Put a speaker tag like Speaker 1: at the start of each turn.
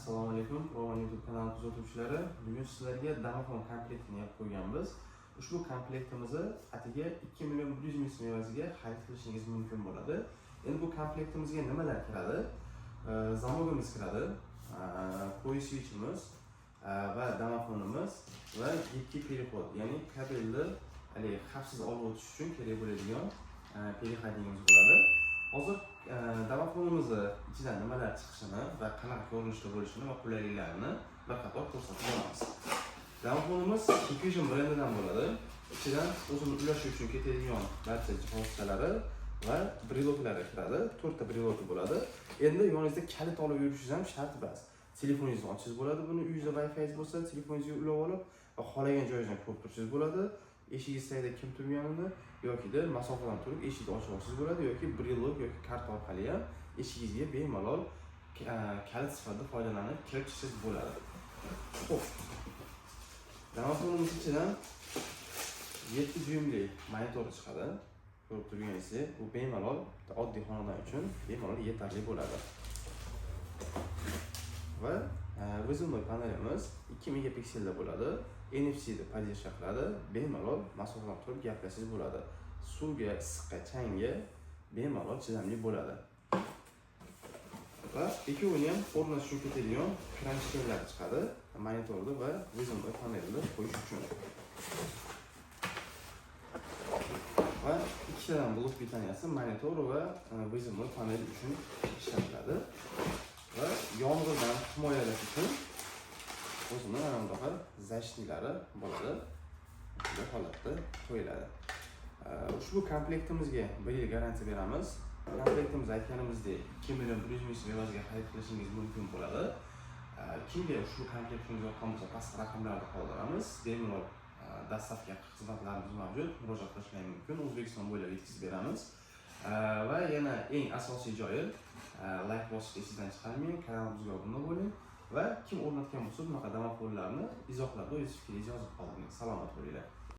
Speaker 1: Assalomu alaykum, Roman YouTube kanali kuzatuvchilari. Bugun sizlarga domofon komplektini yapib qo'yganmiz. Ushbu komplektimizni atiga 2 million 100 ming so'm evaziga xarid qilishingiz mumkin bo'ladi. Endi bu komplektimizga nimalar kiradi? Zamogimiz kiradi, poiz switchimiz va domofonimiz va ikki perexod, ya'ni kabelni xavfsiz olib o'tish uchun kerak bo'ladigan perihodingiz bo'ladi. Hozir domofonimizni ichidan nimalar chiqishini va qanaqa ko'rinishda bo'lishini va qulayliklarini bir qator ko'rsatib olamiz. Domofonimiz Hikvision brendidan bo'ladi. Ichidan o'zini ulashi uchun ketadigan barcha jihozchalari va breloklari kiradi. 4 ta breloki bo'ladi. Endi yoningizda kalit olib yurishingiz ham shart emas. Telefoningizni ochishingiz bo'ladi. Buni uyingizda Wi-Fi bo'lsa, telefoningizga ulab olib va xohlagan joyingizdan ko'rib turishingiz bo'ladi. Eshigingiz tagida kim turganini yoki masofadan turib eshikni ochib olsangiz bo'ladi yoki brelok yoki kart orqali ham eshigingizga bemalol kalit sifatida foydalanib kirib chiqishingiz bo'ladi. Xo'p. Domofonimiz ichidan 7 dyuymli monitor chiqadi. Ko'rib turganingizdek, bu bemalol oddiy xonadon uchun bemalol yetarli bo'ladi. Va vizumli panelimiz 2 megapikselda bo'ladi. NFC da podдержка qiladi. Bemalol masofadan turib gaplashsangiz bo'ladi. Suvga, issiqqa, changga bemalol chidamli bo'ladi. Va ikkovini ham o'rnash uchun ketadigan kranchkenlar chiqadi. Monitorda va vizumli panelda qo'yish uchun. Va ikkitadan blok pitaniyasi monitor va vizumli panel uchun ishlatiladi. Va yomg'irdan himoyalash uchun o'zini anaqa zashniklari bo'ladi. Bu holatda qo'yiladi. Ushbu komplektimizga 1 yil garantiya beramiz. Komplektimiz aytganimizdek 2 million 100 ming so'm evaziga xarid qilishingiz mumkin bo'ladi. Kimga ushbu komplektingiz yoqqan bo'lsa, pastki raqamlarni qoldiramiz. Bemalol dastavka xizmatlarimiz mavjud. Murojaat qilishingiz mumkin. O'zbekiston bo'ylab yetkazib beramiz. Va yana eng asosiy joyi like bosishni esingizdan chiqarmang, kanalimizga obuna bo'ling va kim o'rnatgan bo'lsa bunaqa domofonlarni izohlarda o'z fikringizni yozib qoldiring. Salomat bo'linglar.